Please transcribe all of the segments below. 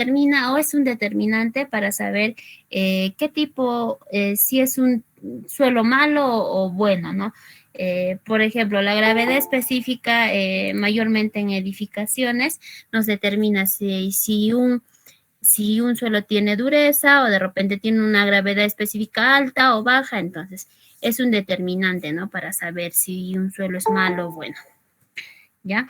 determina o es un determinante para saber qué tipo, si es un suelo malo o bueno, ¿no? Por ejemplo, la gravedad específica, mayormente en edificaciones, nos determina si un suelo tiene dureza o de repente tiene una gravedad específica alta o baja, entonces es un determinante, ¿no? Para saber si un suelo es malo o bueno. ¿Ya?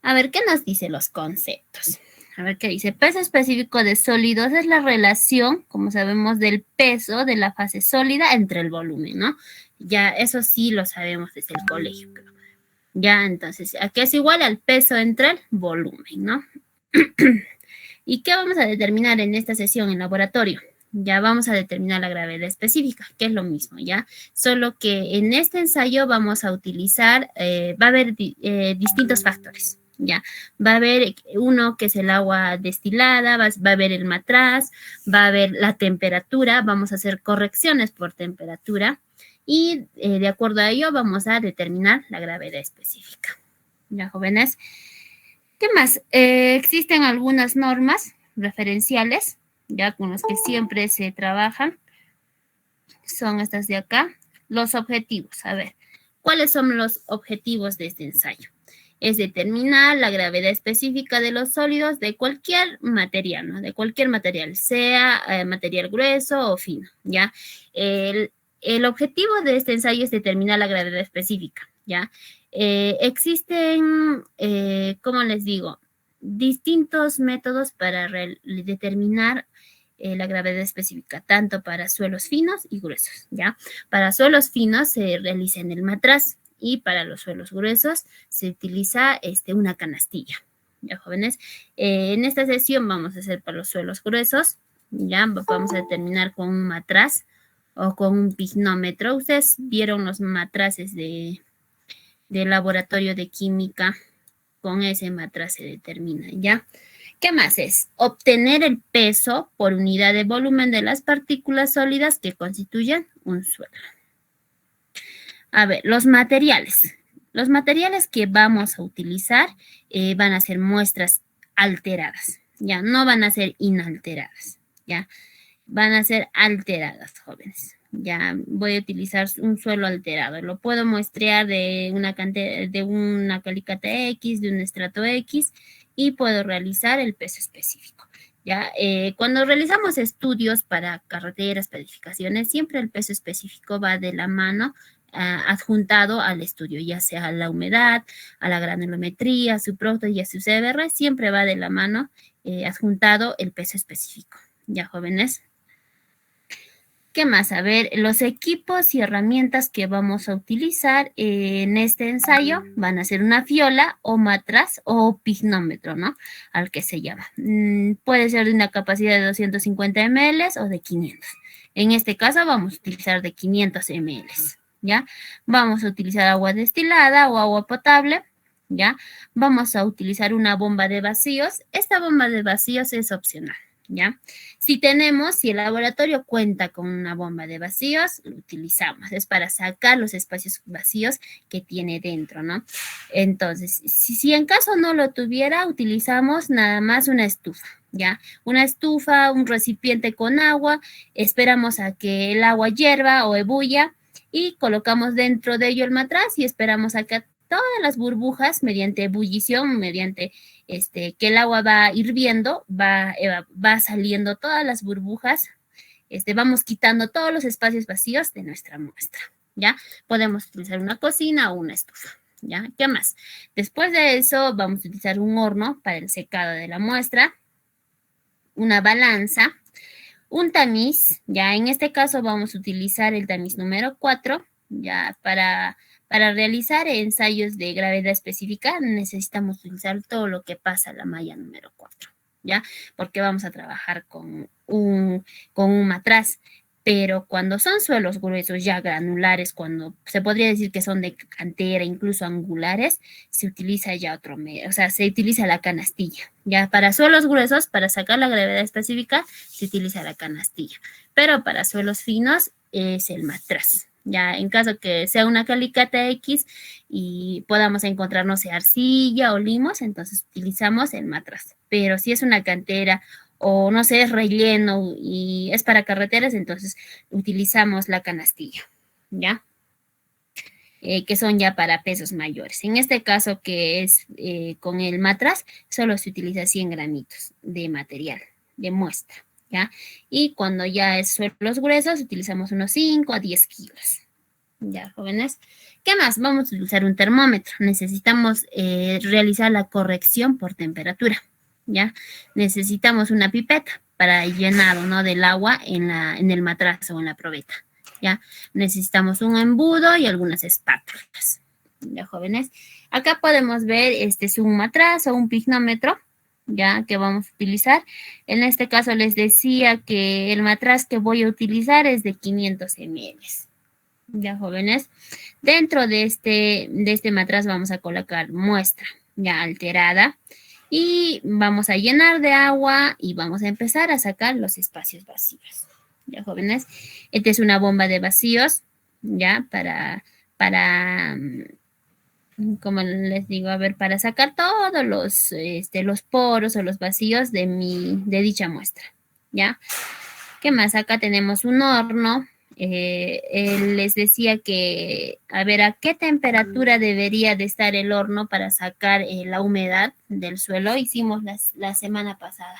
A ver, ¿qué nos dice los conceptos? A ver qué dice. Peso específico de sólidos es la relación, como sabemos, del peso de la fase sólida entre el volumen, ¿no? Ya, eso sí lo sabemos desde el colegio. Ya, entonces, aquí es igual al peso entre el volumen, ¿no? ¿Y qué vamos a determinar en esta sesión en laboratorio? Ya vamos a determinar la gravedad específica, que es lo mismo, ¿ya? Solo que en este ensayo vamos a utilizar, va a haber distintos factores, ¿ya? Va a haber uno que es el agua destilada, va a haber el matraz, va a haber la temperatura, vamos a hacer correcciones por temperatura y de acuerdo a ello vamos a determinar la gravedad específica. ¿Ya, jóvenes? ¿Qué más? Existen algunas normas referenciales, ya con las que siempre se trabajan. Son estas de acá. Los objetivos. A ver, ¿cuáles son los objetivos de este ensayo? Es determinar la gravedad específica de los sólidos de cualquier material, ¿no? De cualquier material, sea material grueso o fino, ¿ya? El objetivo de este ensayo es determinar la gravedad específica, ¿ya? Existen, ¿cómo les digo? Distintos métodos para determinar la gravedad específica, tanto para suelos finos y gruesos, ¿ya? Para suelos finos se realiza en el matraz y para los suelos gruesos se utiliza una canastilla, ¿ya, jóvenes? En esta sesión vamos a hacer para los suelos gruesos, ¿ya? Vamos a determinar con un matraz o con un pignómetro. Ustedes vieron los matraces de laboratorio de química, con ese matraz se determina, ¿ya? ¿Qué más es? Obtener el peso por unidad de volumen de las partículas sólidas que constituyen un suelo. A ver, los materiales. Los materiales que vamos a utilizar van a ser muestras alteradas, ¿ya? No van a ser inalteradas, ¿ya? Van a ser alteradas, jóvenes. Ya voy a utilizar un suelo alterado. Lo puedo muestrear de una calicata X, de un estrato X, y puedo realizar el peso específico. ¿Ya? Cuando realizamos estudios para carreteras, para edificaciones, siempre el peso específico va de la mano adjuntado al estudio, ya sea a la humedad, a la granulometría, a su producto y a su CBR, siempre va de la mano adjuntado el peso específico. ¿Ya, jóvenes? ¿Qué más? A ver, los equipos y herramientas que vamos a utilizar en este ensayo van a ser una fiola o matraz o pignómetro, ¿no? Al que se llama. Puede ser de una capacidad de 250 ml o de 500. En este caso vamos a utilizar de 500 ml, ¿ya? Vamos a utilizar agua destilada o agua potable, ¿ya? Vamos a utilizar una bomba de vacíos. Esta bomba de vacíos es opcional, ¿ya? Si el laboratorio cuenta con una bomba de vacíos, lo utilizamos. Es para sacar los espacios vacíos que tiene dentro, ¿no? Entonces, si en caso no lo tuviera, utilizamos nada más una estufa, ¿ya? Una estufa, un recipiente con agua, esperamos a que el agua hierva o ebulla y colocamos dentro de ello el matraz y esperamos a que todas las burbujas, mediante ebullición, mediante que el agua va hirviendo, va saliendo todas las burbujas, vamos quitando todos los espacios vacíos de nuestra muestra, ¿ya? Podemos utilizar una cocina o una estufa, ¿ya? ¿Qué más? Después de eso vamos a utilizar un horno para el secado de la muestra, una balanza, un tamiz, ya en este caso vamos a utilizar el tamiz número 4, ya para realizar ensayos de gravedad específica necesitamos utilizar todo lo que pasa a la malla número 4, ¿ya? Porque vamos a trabajar con un matraz, pero cuando son suelos gruesos ya granulares, cuando se podría decir que son de cantera, incluso angulares, se utiliza ya otro medio, o sea, se utiliza la canastilla, ya para suelos gruesos, para sacar la gravedad específica, se utiliza la canastilla, pero para suelos finos es el matraz. Ya en caso que sea una calicata X y podamos encontrar, no sé, arcilla o limos, entonces utilizamos el matraz. Pero si es una cantera o no sé, es relleno y es para carreteras, entonces utilizamos la canastilla, ¿ya? Que son ya para pesos mayores. En este caso, que es con el matraz, solo se utiliza 100 gramitos de material, de muestra, ¿ya? Y cuando ya es suelos gruesos, utilizamos unos 5 a 10 kilos. Ya, jóvenes. ¿Qué más? Vamos a utilizar un termómetro. Necesitamos realizar la corrección por temperatura, ¿ya? Necesitamos una pipeta para el llenado, ¿no? Del agua en el matraz o en la probeta. ¿Ya? Necesitamos un embudo y algunas espátulas, ¿ya, jóvenes? Acá podemos ver, este es un matraz o un pignómetro, ¿ya? Que vamos a utilizar. En este caso les decía que el matraz que voy a utilizar es de 500 ml, ¿ya, jóvenes? Dentro de este matraz vamos a colocar muestra, ya alterada, y vamos a llenar de agua y vamos a empezar a sacar los espacios vacíos. Ya, jóvenes, esta es una bomba de vacíos, ya, para, como les digo, a ver, para sacar todos los poros o los vacíos de dicha muestra, ya. ¿Qué más? Acá tenemos un horno. Les decía que, a ver, ¿a qué temperatura debería de estar el horno para sacar la humedad del suelo? Hicimos la semana pasada.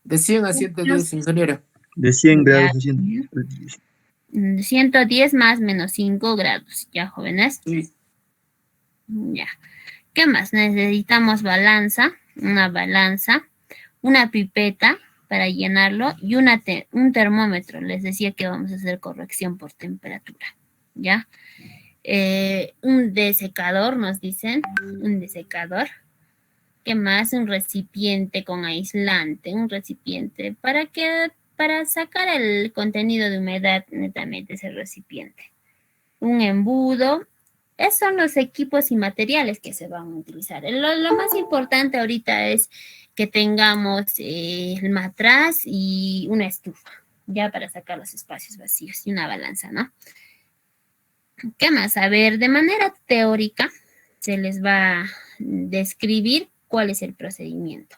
De 100 a 110, ingeniero. De 100 Ya, grados a 100. 110 más menos 5 grados, ¿ya, jóvenes? Sí. Ya. ¿Qué más? Necesitamos una balanza, una pipeta para llenarlo y un termómetro. Les decía que vamos a hacer corrección por temperatura, ¿ya? Un desecador, nos dicen, un desecador. ¿Qué más? Un recipiente con aislante, un recipiente para sacar el contenido de humedad netamente ese recipiente. Un embudo. Esos son los equipos y materiales que se van a utilizar. Lo más importante ahorita es que tengamos el matraz y una estufa, ya para sacar los espacios vacíos y una balanza, ¿no? ¿Qué más? A ver, de manera teórica se les va a describir cuál es el procedimiento.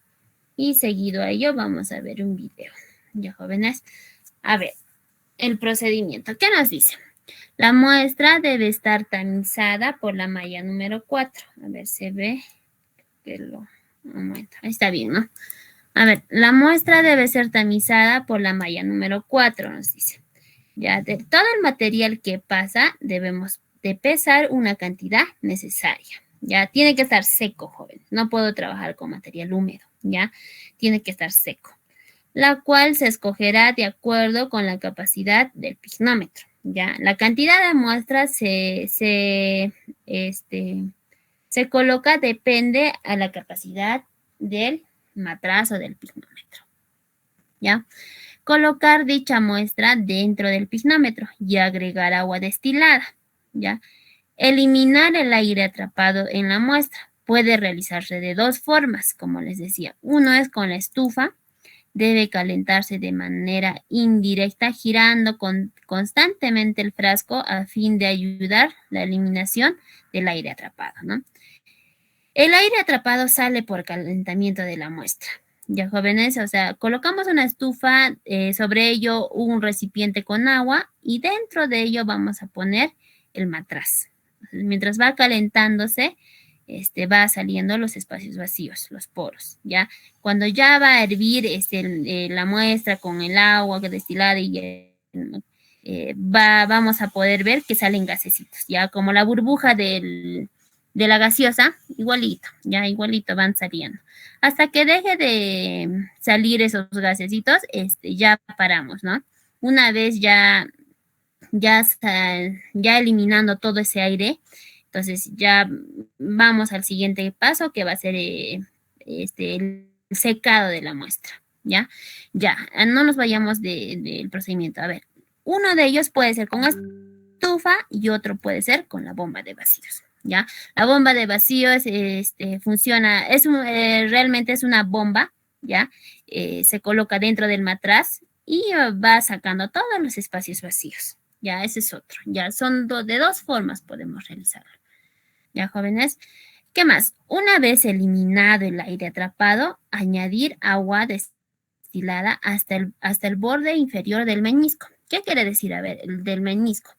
Y seguido a ello vamos a ver un video. Ya, jóvenes. A ver, el procedimiento. ¿Qué nos dice? La muestra debe estar tamizada por la malla número 4. A ver, se ve que un momento. Ahí está bien, ¿no? A ver, la muestra debe ser tamizada por la malla número 4, nos dice. Ya, de todo el material que pasa, debemos de pesar una cantidad necesaria. Ya, tiene que estar seco, jóvenes. No puedo trabajar con material húmedo, ¿ya? Tiene que estar seco. La cual se escogerá de acuerdo con la capacidad del pignómetro. Ya, la cantidad de muestras se coloca, depende a la capacidad del matraz o del pignómetro. ¿Ya? Colocar dicha muestra dentro del pignómetro y agregar agua destilada. ¿Ya? Eliminar el aire atrapado en la muestra. Puede realizarse de dos formas, como les decía. Uno es con la estufa. Debe calentarse de manera indirecta, girando constantemente el frasco a fin de ayudar la eliminación del aire atrapado, ¿no? El aire atrapado sale por calentamiento de la muestra. Ya, jóvenes, o sea, colocamos una estufa, sobre ello un recipiente con agua y dentro de ello vamos a poner el matraz. Mientras va calentándose, va saliendo los espacios vacíos, los poros, ¿ya? Cuando ya va a hervir la muestra con el agua destilada y vamos a poder ver que salen gasecitos, ¿ya? Como la burbuja de la gaseosa, igualito, ya igualito van saliendo. Hasta que deje de salir esos gasecitos, ya paramos, ¿no? Una vez ya eliminando todo ese aire, entonces ya vamos al siguiente paso que va a ser el secado de la muestra, ¿ya? Ya, no nos vayamos del procedimiento. A ver, uno de ellos puede ser con estufa y otro puede ser con la bomba de vacíos, ¿ya? La bomba de vacíos funciona, realmente es una bomba, ¿ya? Se coloca dentro del matraz y va sacando todos los espacios vacíos, Ya, ese es otro. Ya, son de dos formas podemos realizarlo. Ya, jóvenes. ¿Qué más? Una vez eliminado el aire atrapado, añadir agua destilada hasta el borde inferior del menisco. ¿Qué quiere decir? A ver, el del menisco.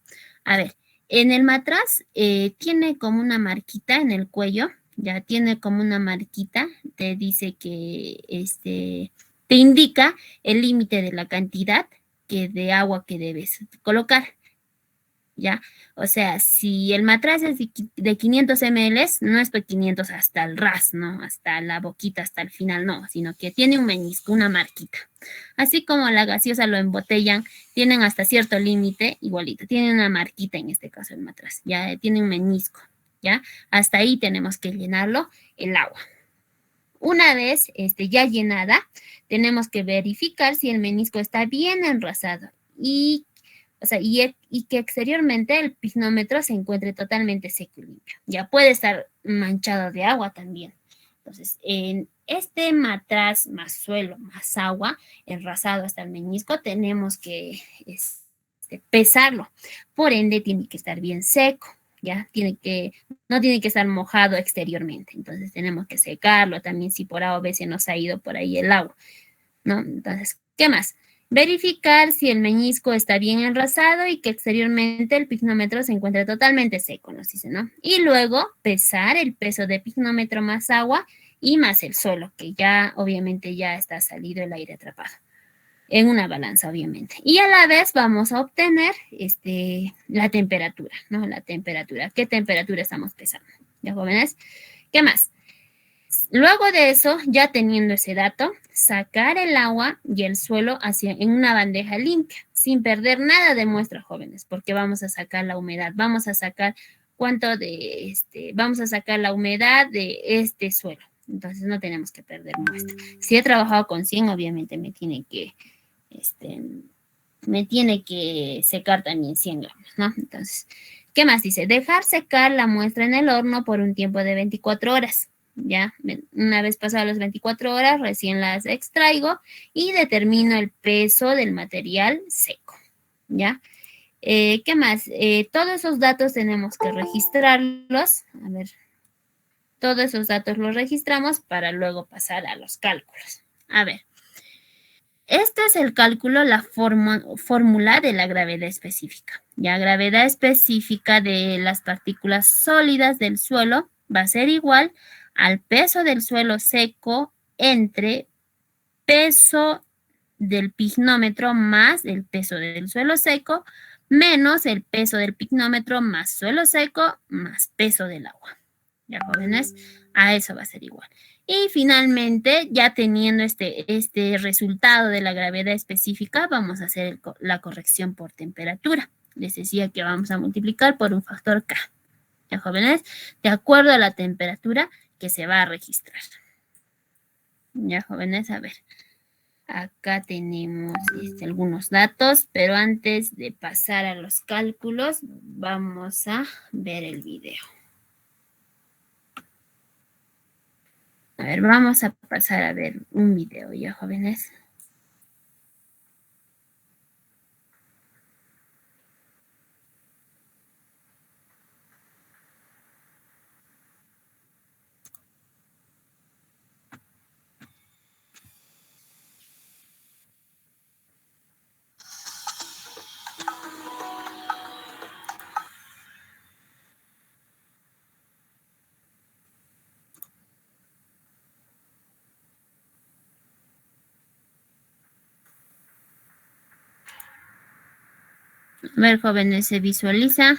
A ver, en el matraz tiene como una marquita en el cuello, ya tiene como una marquita, te dice que te indica el límite de la cantidad de agua que debes colocar. ¿Ya? O sea, si el matraz es de 500 ml, no es de 500 hasta el ras, ¿no? Hasta la boquita, hasta el final, no, sino que tiene un menisco, una marquita. Así como la gaseosa lo embotellan, tienen hasta cierto límite, igualito, tienen una marquita en este caso el matraz, ya tiene un menisco, ¿ya? Hasta ahí tenemos que llenarlo el agua. Una vez ya llenada, tenemos que verificar si el menisco está bien enrasado y que exteriormente el pignómetro se encuentre totalmente seco y limpio. Ya puede estar manchado de agua también. Entonces, en este matraz más suelo, más agua, enrasado hasta el menisco, tenemos que pesarlo. Por ende, tiene que estar bien seco. Ya no tiene que estar mojado exteriormente. Entonces, tenemos que secarlo también si por A o B se nos ha ido por ahí el agua, ¿no? Entonces, ¿qué más? Verificar si el menisco está bien enrasado y que exteriormente el pignómetro se encuentra totalmente seco, nos dice, ¿no? Y luego pesar el peso de pignómetro más agua y más el suelo, que ya obviamente ya está salido el aire atrapado. En una balanza, obviamente. Y a la vez vamos a obtener la temperatura, ¿no? La temperatura. ¿Qué temperatura estamos pesando? ¿Ya, jóvenes? ¿Qué más? Luego de eso, ya teniendo ese dato, sacar el agua y el suelo en una bandeja limpia, sin perder nada de muestra, jóvenes, porque vamos a sacar la humedad, vamos a sacar vamos a sacar la humedad de este suelo. Entonces no tenemos que perder muestra. Si he trabajado con 100, obviamente me tiene que secar también 100 gramos, ¿no? Entonces, ¿qué más dice? Dejar secar la muestra en el horno por un tiempo de 24 horas. Ya, una vez pasadas las 24 horas, recién las extraigo y determino el peso del material seco. ¿Ya? ¿Qué más? Todos esos datos tenemos que registrarlos. A ver, todos esos datos los registramos para luego pasar a los cálculos. A ver, este es el cálculo, la fórmula de la gravedad específica. Ya, gravedad específica de las partículas sólidas del suelo va a ser igual al peso del suelo seco entre peso del pignómetro más el peso del suelo seco menos el peso del pignómetro más suelo seco más peso del agua. ¿Ya, jóvenes? A eso va a ser igual. Y finalmente, ya teniendo este resultado de la gravedad específica, vamos a hacer la corrección por temperatura. Les decía que vamos a multiplicar por un factor K. ¿Ya, jóvenes? De acuerdo a la temperatura que se va a registrar. Ya, jóvenes, a ver. Acá tenemos algunos datos, pero antes de pasar a los cálculos, vamos a ver el video. A ver, vamos a pasar a ver un video, ya, jóvenes. A ver, jóvenes, ¿se visualiza?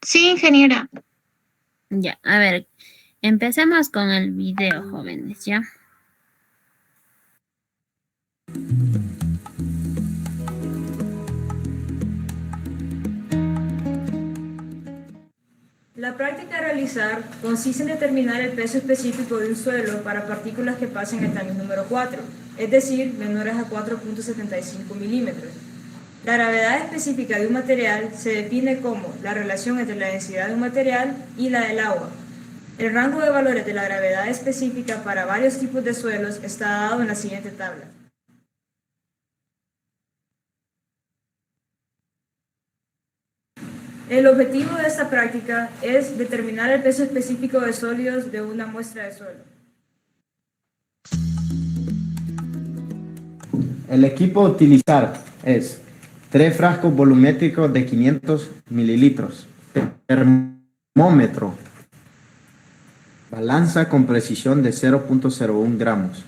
Sí, ingeniera. Ya, a ver, empecemos con el video, jóvenes, ¿ya? La práctica a realizar consiste en determinar el peso específico de un suelo para partículas que pasen el tamaño número 4, es decir, menores a 4.75 milímetros. La gravedad específica de un material se define como la relación entre la densidad de un material y la del agua. El rango de valores de la gravedad específica para varios tipos de suelos está dado en la siguiente tabla. El objetivo de esta práctica es determinar el peso específico de sólidos de una muestra de suelo. El equipo a utilizar es 3 frascos volumétricos de 500 mililitros, termómetro, balanza con precisión de 0.01 gramos,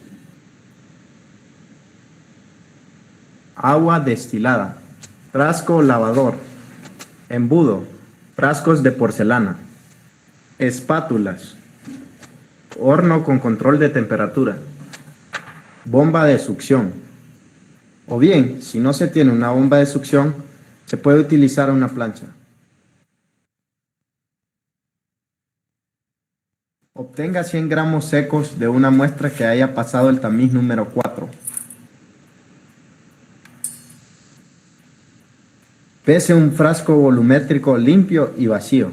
agua destilada, frasco lavador, embudo, frascos de porcelana, espátulas, horno con control de temperatura, bomba de succión. O bien, si no se tiene una bomba de succión, se puede utilizar una plancha. Obtenga 100 gramos secos de una muestra que haya pasado el tamiz número 4. Pese un frasco volumétrico limpio y vacío.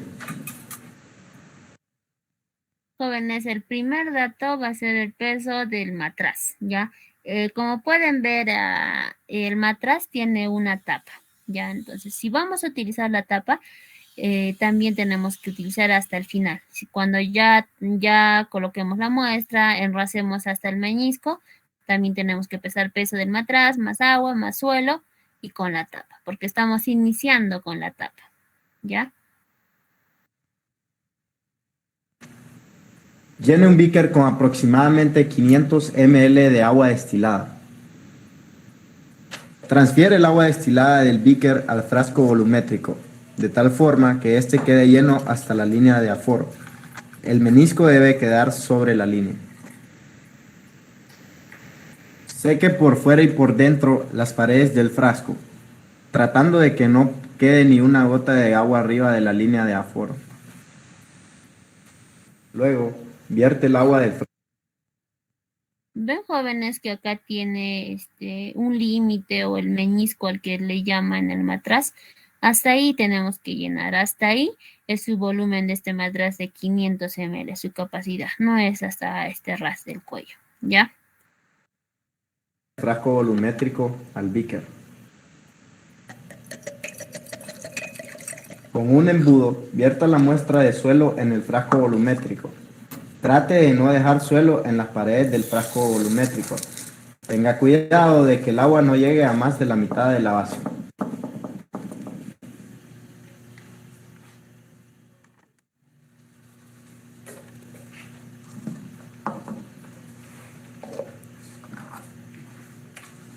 Jóvenes, el primer dato va a ser el peso del matraz, ¿ya? Como pueden ver, el matraz tiene una tapa, ¿ya? Entonces, si vamos a utilizar la tapa, también tenemos que utilizar hasta el final. Cuando ya coloquemos la muestra, enracemos hasta el meñisco, también tenemos que pesar peso del matraz, más agua, más suelo y con la tapa, porque estamos iniciando con la tapa, ¿ya? Llene un beaker con aproximadamente 500 ml de agua destilada. Transfiere el agua destilada del beaker al frasco volumétrico, de tal forma que éste quede lleno hasta la línea de aforo. El menisco debe quedar sobre la línea. Seque por fuera y por dentro las paredes del frasco, tratando de que no quede ni una gota de agua arriba de la línea de aforo. Luego, vierte el agua del frasco. Ven, jóvenes, que acá tiene un límite o el meñisco al que le llaman el matraz. Hasta ahí tenemos que llenar. Hasta ahí es su volumen de este matraz de 500 ml, su capacidad. No es hasta este ras del cuello, ¿ya? Frasco volumétrico al beaker. Con un embudo, vierta la muestra de suelo en el frasco volumétrico. Trate de no dejar suelo en las paredes del frasco volumétrico. Tenga cuidado de que el agua no llegue a más de la mitad de la base.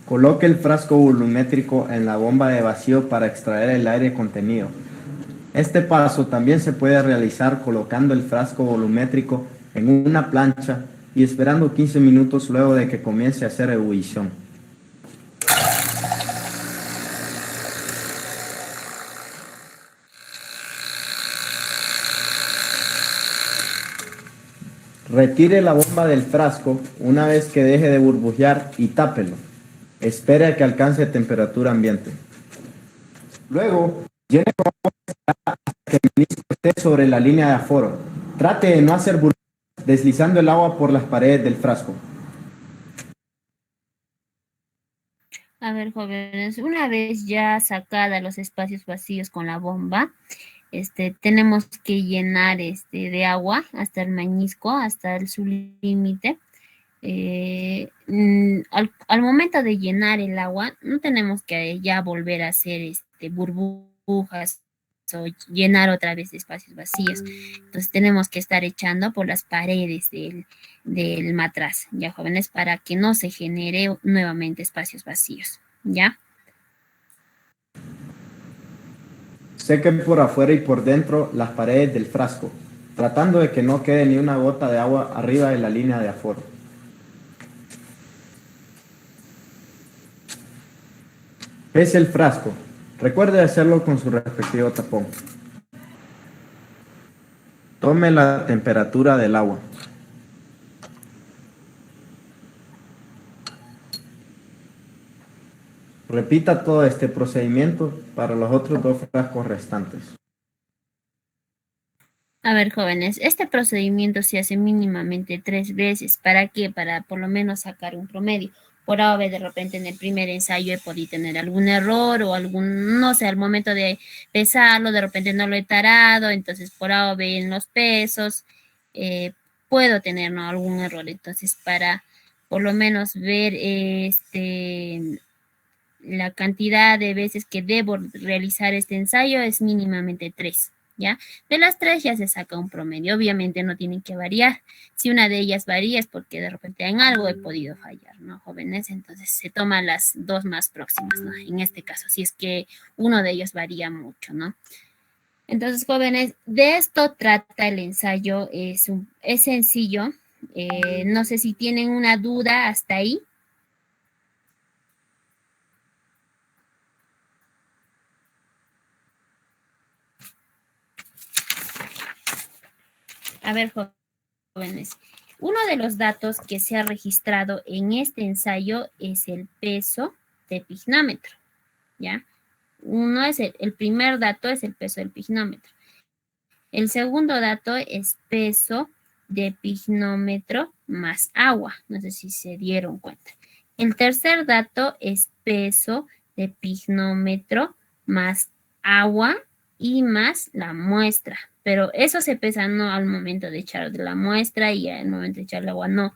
Coloque el frasco volumétrico en la bomba de vacío para extraer el aire contenido. Este paso también se puede realizar colocando el frasco volumétrico en una plancha y esperando 15 minutos luego de que comience a hacer ebullición. Retire la bomba del frasco una vez que deje de burbujear y tápelo. Espere a que alcance temperatura ambiente. Luego, llene con agua hasta que el menisco esté sobre la línea de aforo. Trate de no hacer burbujas deslizando el agua por las paredes del frasco. A ver, jóvenes, una vez ya sacada los espacios vacíos con la bomba, tenemos que llenar de agua hasta el meñisco, hasta su límite. Al momento de llenar el agua, no tenemos que ya volver a hacer burbujas o llenar otra vez espacios vacíos. Entonces tenemos que estar echando por las paredes del matraz, ya, jóvenes, para que no se genere nuevamente espacios vacíos, ¿ya? Seque por afuera y por dentro las paredes del frasco, tratando de que no quede ni una gota de agua arriba de la línea de aforo. Pese el frasco. Recuerde hacerlo con su respectivo tapón. Tome la temperatura del agua. Repita todo este procedimiento para los otros 2 frascos restantes. A ver, jóvenes, este procedimiento se hace mínimamente 3 veces. ¿Para qué? Para por lo menos sacar un promedio. por A o B de repente en el primer ensayo he podido tener algún error o algún, no sé, al momento de pesarlo, de repente no lo he tarado, entonces por A o B en los pesos, puedo tener, ¿no?, algún error. Entonces, para por lo menos ver la cantidad de veces que debo realizar este ensayo es mínimamente 3, ¿ya? De las 3 ya se saca un promedio. Obviamente no tienen que variar. Si una de ellas varía es porque de repente en algo he podido fallar, ¿no, jóvenes? Entonces se toman las 2 más próximas, ¿no? En este caso, si es que uno de ellos varía mucho, ¿no? Entonces, jóvenes, de esto trata el ensayo. Es sencillo. No sé si tienen una duda hasta ahí. A ver, jóvenes, uno de los datos que se ha registrado en este ensayo es el peso de pignómetro, ¿ya? Uno es el primer dato es el peso del pignómetro. El segundo dato es peso de pignómetro más agua. No sé si se dieron cuenta. El tercer dato es peso de pignómetro más agua y más la muestra. Pero eso se pesa no al momento de echar de la muestra y al momento de echar el agua, no.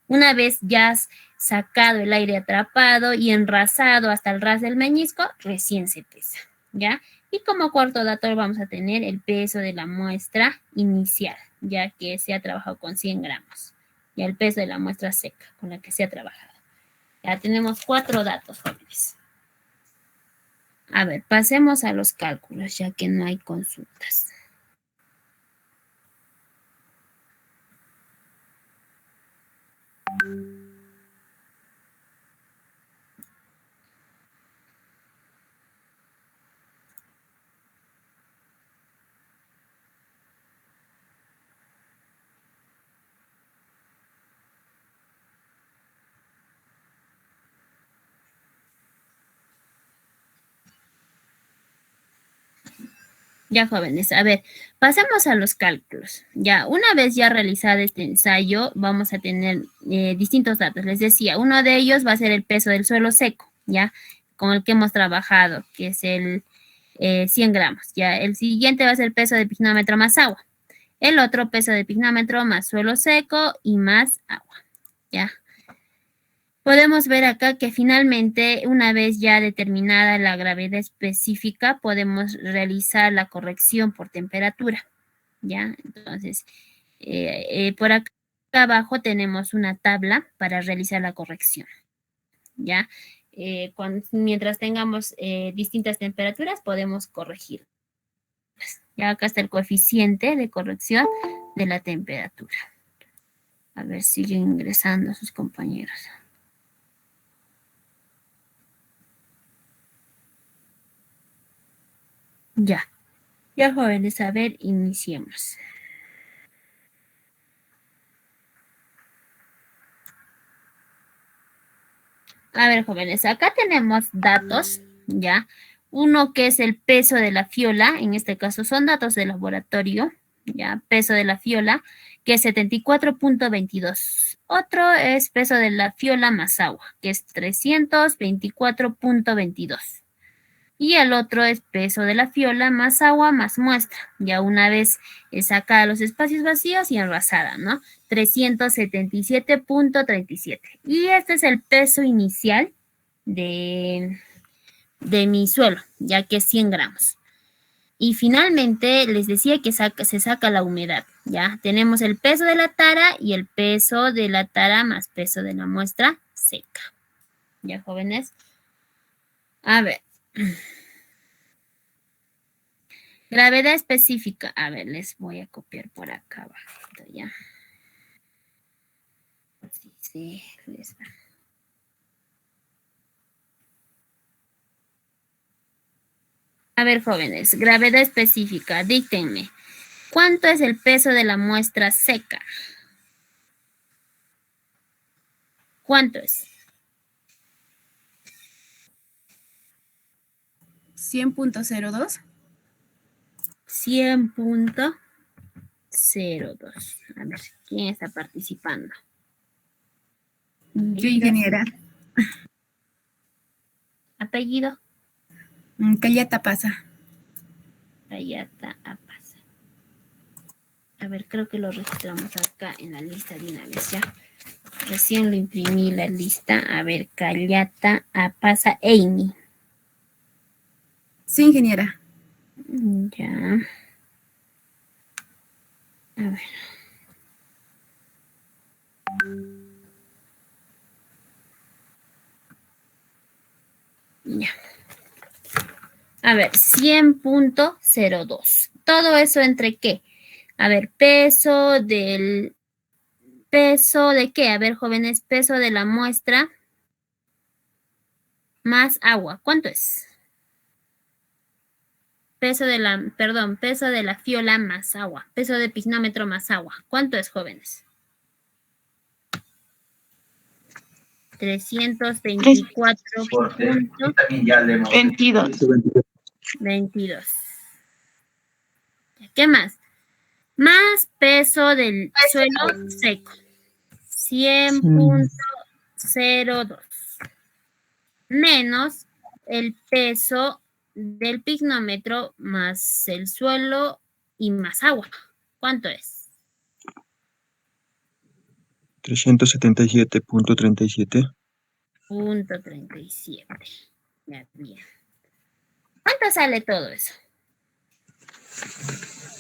Una vez ya has sacado el aire atrapado y enrasado hasta el ras del meñisco, recién se pesa, ¿ya? Y como cuarto dato vamos a tener el peso de la muestra inicial, ya que se ha trabajado con 100 gramos. Y el peso de la muestra seca con la que se ha trabajado. Ya tenemos 4 datos, jóvenes. A ver, pasemos a los cálculos, ya que no hay consultas. Ya, jóvenes, a ver, pasemos a los cálculos. Ya, una vez ya realizado este ensayo, vamos a tener distintos datos. Les decía, uno de ellos va a ser el peso del suelo seco, ya, con el que hemos trabajado, que es el 100 gramos. Ya, el siguiente va a ser el peso de pignómetro más agua. El otro peso de pignómetro más suelo seco y más agua, ya. Podemos ver acá que finalmente, una vez ya determinada la gravedad específica, podemos realizar la corrección por temperatura, ¿ya? Entonces, por acá abajo tenemos una tabla para realizar la corrección, ¿ya? Mientras tengamos distintas temperaturas, podemos corregir. Ya acá está el coeficiente de corrección de la temperatura. A ver, siguen ingresando sus compañeros. Ya, jóvenes, a ver, iniciemos. A ver, jóvenes, acá tenemos datos, ya. Uno que es el peso de la fiola, en este caso son datos de laboratorio, ya, peso de la fiola, que es 74.22. Otro es peso de la fiola más agua, que es 324.22. Y el otro es peso de la fiola más agua más muestra. Ya una vez sacada los espacios vacíos y enrasada, ¿no? 377.37. Y este es el peso inicial de mi suelo, ya que es 100 gramos. Y finalmente les decía que se saca la humedad, ¿ya? Tenemos el peso de la tara y el peso de la tara más peso de la muestra seca. ¿Ya, jóvenes? A ver. Gravedad específica. A ver, les voy a copiar por acá abajo, ¿ya? Sí, les va. A ver, jóvenes, gravedad específica, díctenme. ¿Cuánto es el peso de la muestra seca? ¿Cuánto es? 100.02. 100.02. A ver, ¿quién está participando? Yo, ingeniera. Apellido. Callata Pasa. Callata Apasa. A ver, creo que lo registramos acá en la lista de una vez ya. Recién lo imprimí la lista. A ver, Callata Apasa Amy. Sí, ingeniera. Ya. A ver. Ya. A ver, 100.02. ¿Todo eso entre qué? A ver, peso de qué? A ver, jóvenes, peso de la muestra más agua. ¿Cuánto es? Peso de la fiola más agua. Peso de piznómetro más agua. ¿Cuánto es, jóvenes? 324.22. 22. ¿Qué más? Más peso del suelo seco. 100.02. Menos el peso del piznómetro más el suelo y más agua. ¿Cuánto es? 377.37. Punto 37. Ya, bien. ¿Cuánto sale todo eso?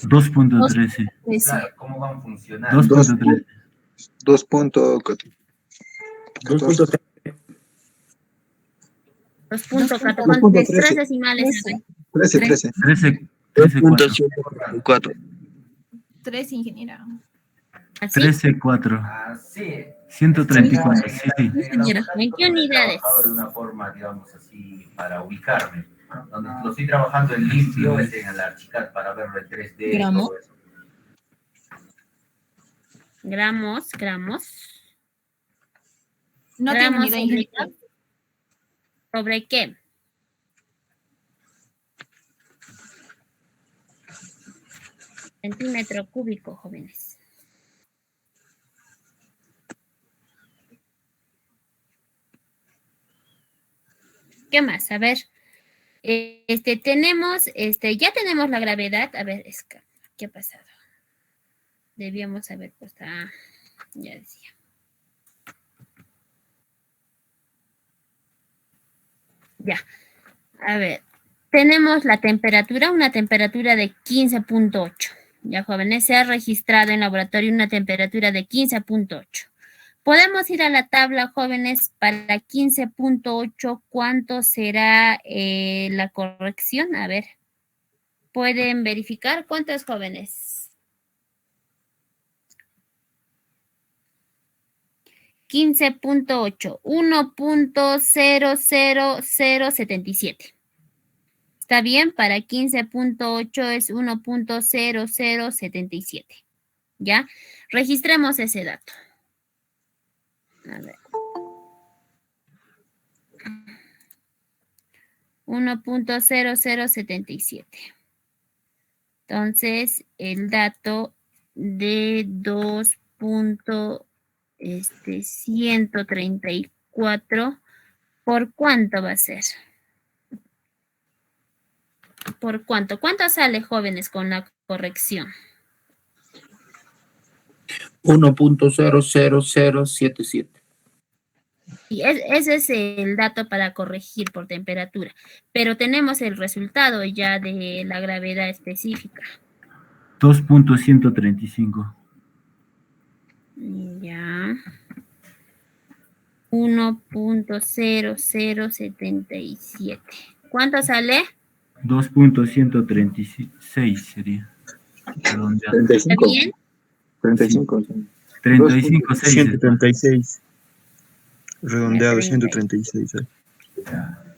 2.13. Claro, ¿cómo van funcionando? 2.13. 2.14. 2.3. 2.14. 3 decimales. 13. 13.4. 3, ingeniera. ¿Así? 13.4. Así. 134. Sí, sí. Señora. ¿En qué unidades? De una forma, digamos así, para ubicarme. Donde lo estoy trabajando en limpio, es en el Archicad para verlo en 3D. Gramo. Todo eso. Gramos. No Gramos tiene unidad, ingeniera. ¿Sobre qué? Centímetro cúbico, jóvenes. ¿Qué más? A ver. Ya tenemos la gravedad. A ver, ¿qué ha pasado? Debíamos haber puesto. Ya decía. Ya. A ver. Tenemos la temperatura, una temperatura de 15.8. Ya, jóvenes, se ha registrado en laboratorio una temperatura de 15.8. Podemos ir a la tabla, jóvenes, para 15.8, ¿cuánto será la corrección? A ver, ¿pueden verificar cuántos, jóvenes? 15.8, 1.00077. ¿Está bien? Para 15.8 es 1.0077. ¿Ya? Registremos ese dato. A ver. 1.0077. Entonces, el dato de 2.134, ¿por cuánto va a ser? ¿Por cuánto? ¿Cuánto sale, jóvenes, con la corrección? 1.00077. Y ese es el dato para corregir por temperatura. Pero tenemos el resultado ya de la gravedad específica. 2.135. Ya. 1.0077. ¿Cuánto sale? 2.136 sería. Redondeado. ¿Está bien? 35. 35, 6. 136. Redondeado, Ya, 136.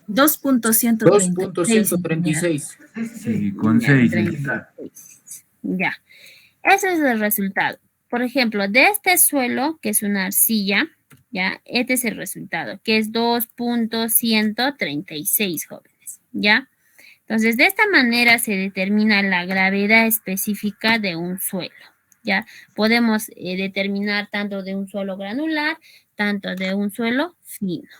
2.136. Sí, con Ya, 6. 36. Ya. Ese es el resultado. Por ejemplo, de este suelo, que es una arcilla, ya, este es el resultado, que es 2.136, jóvenes, ¿ya? Entonces, de esta manera se determina la gravedad específica de un suelo, ¿ya? Podemos determinar tanto de un suelo granular, tanto de un suelo fino,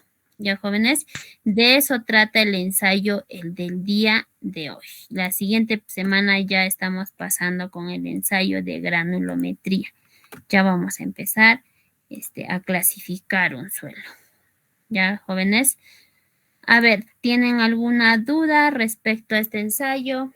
Ya, jóvenes, de eso trata el ensayo, el del día de hoy. La siguiente semana ya estamos pasando con el ensayo de granulometría. Ya vamos a empezar a clasificar un suelo. Ya, jóvenes. A ver, ¿tienen alguna duda respecto a este ensayo?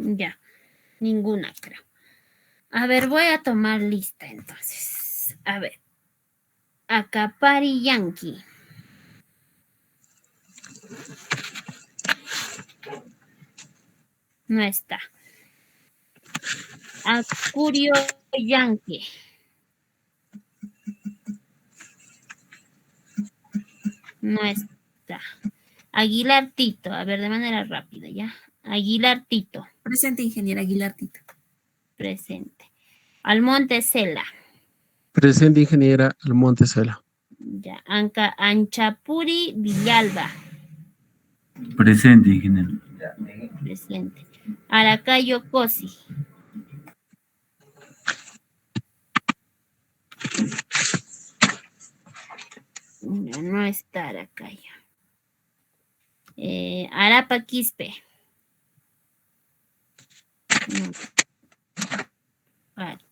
Ya, ninguna creo. A ver, voy a tomar lista entonces. A ver. Acapari Yankee. No está. Acurio Yankee. No está. Aguilar Tito. A ver, de manera rápida, ¿ya? Aguilar Tito. Presente, ingeniera Aguilar Tito. Presente. Almonte Cela. Presente, ingeniera Almonte Cela. Ya. Anchapuri Villalba. Presente, ingeniero. Presente. Aracayo Cosi. No está Aracayo. Arapa Quispe. No. Vale.